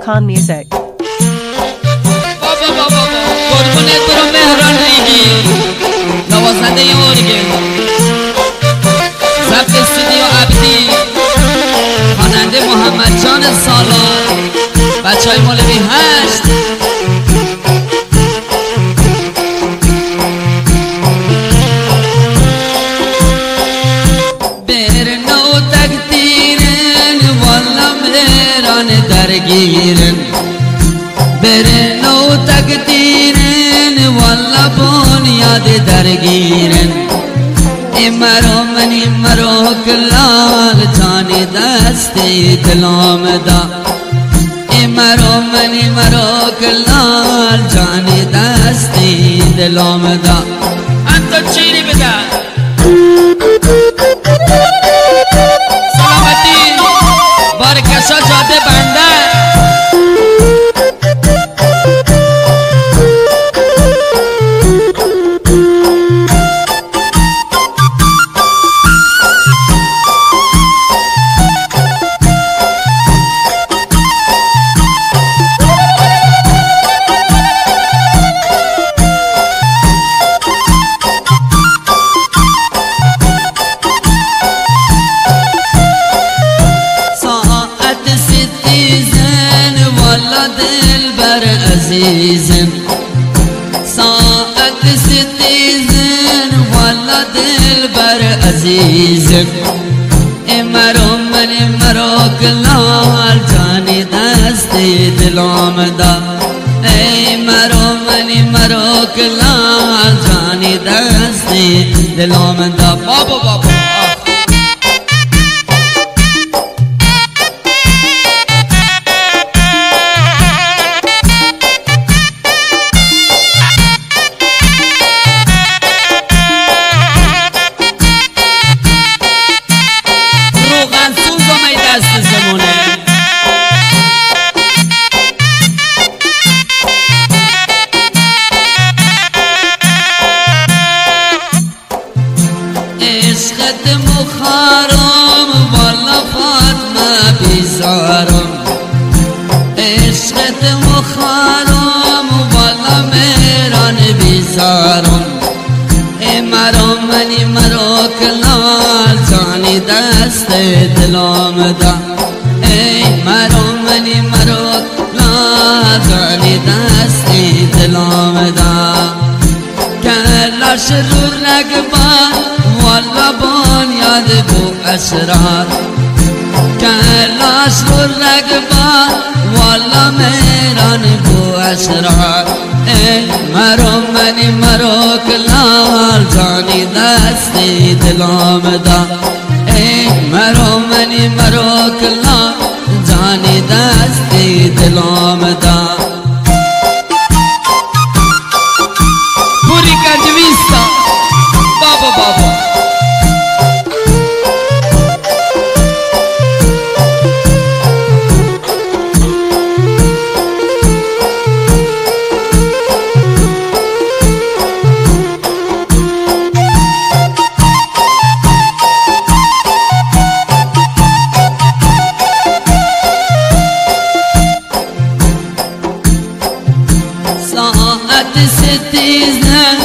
Khan Music. بابا بابا قربون تو رو مهران ریگی نوازنده ارگن ضبط استودیو عبدی خواننده محمد جان سالار بچه های مولوی 8 برنو تقدیرن والا مهران درگیرن برنو تقدیرن والا بنیاد درگیرن امرو منی مرو کلال جانی دستی دلام دا امرو منی مرو کلال جانی دستی دلام دا انتو چیری بده سلامتی بارکشا جاده بنده عزیزم ساعت ستیزن والا دل بر عزیزم امرو منی مرو کلال جانی دستی دلام دا ای مرو منی مرو کلال جانی دستی دلام دا بابا بابا عشقت مخارم والا فاطمه بیزارم عشقت مخارم والا مهران بیزارم مرو منی مرو کلال جانی دست دلام دا ای مرو منی مرو کلال جانی دست دلام دا کلاش رو رگبان والا بنیاد بو اسرار کلاش رو رگبان والا مهران بو اسرار مرو منی مرو کلال جانی دستی دلام دا مرو منی مرو کلال جانی دستی دلام دا پوری کردویستا بابا بابا ساعت ستیزن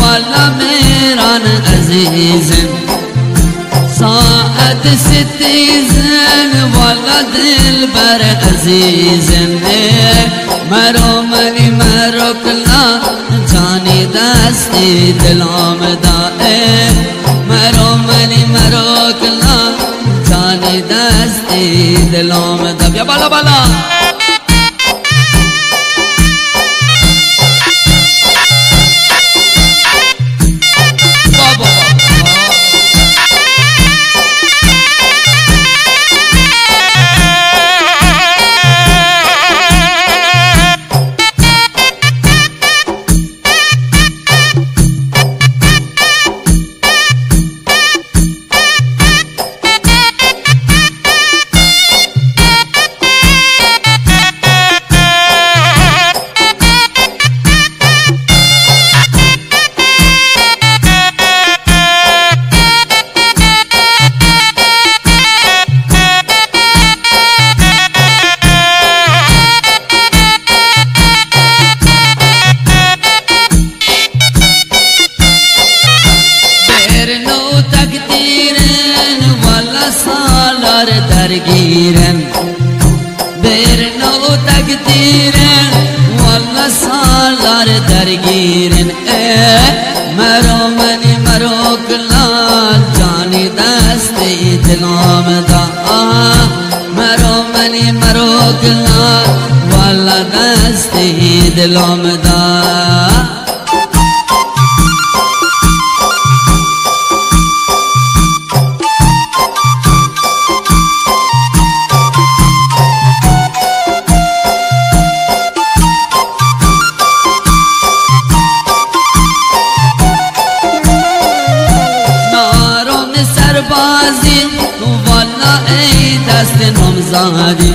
والا مهران عزیزم ساعت ستیزن والا دل بر عزیزم مرو منی مرو کلا جانی دستی دلام دا مرو منی مرو کلا جانی دستی دلام دا بیا بالا بالا خیر نو تقدیرن والله سالار درگیرن مرو منی مرو کلال جانی دستی دلام دا مرو منی مرو کلال والله دستی دلام دا سربازی والا ای دست نمزادی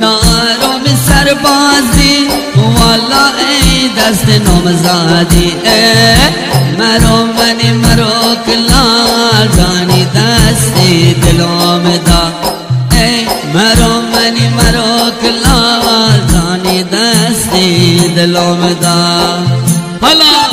نارم سربازی والا ای دست نمزادی مرو منی مرو کلال جانی دستی دلام دا مرو منی مرو کلال جانی دستی دلام دا حالا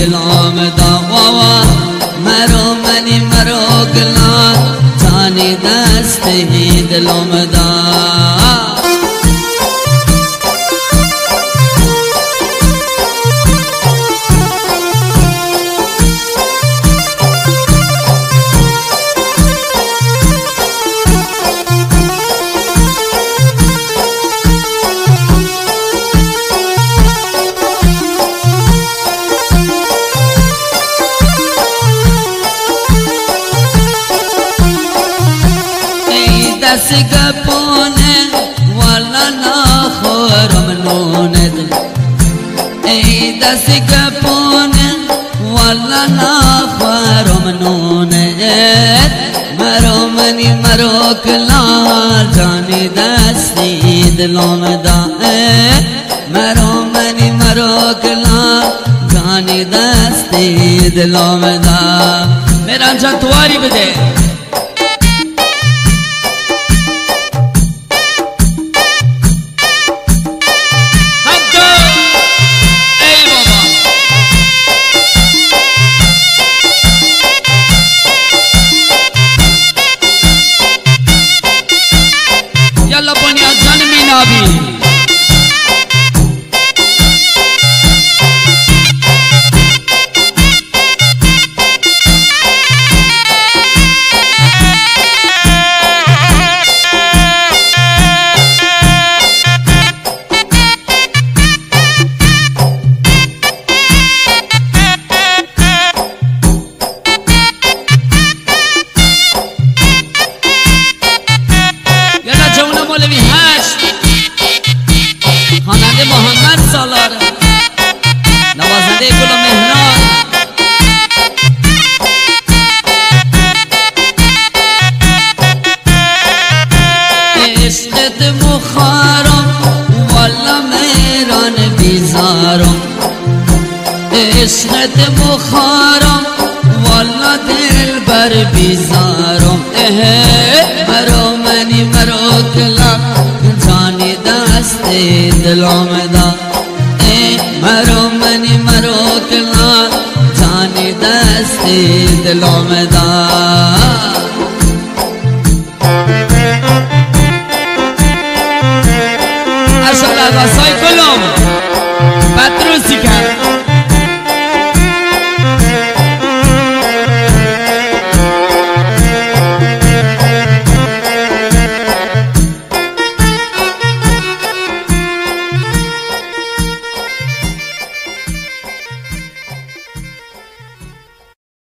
دلام دا واوا مرو منی مرو گلان جانی دستی دلام دا دست گپونه والا نخورم نونه ای دست گپونه والا نخورم نونه مرو منی مرو کلال جانی دستی دلام دا مرو منی مرو کلال جانی دستی دلام دا میران جان تواری بده خواننده محمد سالار نوازنده گل مهران عشقت مخارم والا مهران بیزارم عشقت مخارم والا دل بر بیزارم مرو منی مرو کلا جانی دستی دلام دا مرو منی مرو کلا جانی دستی دلام دا اشار رسای کلوم پتروسی کرد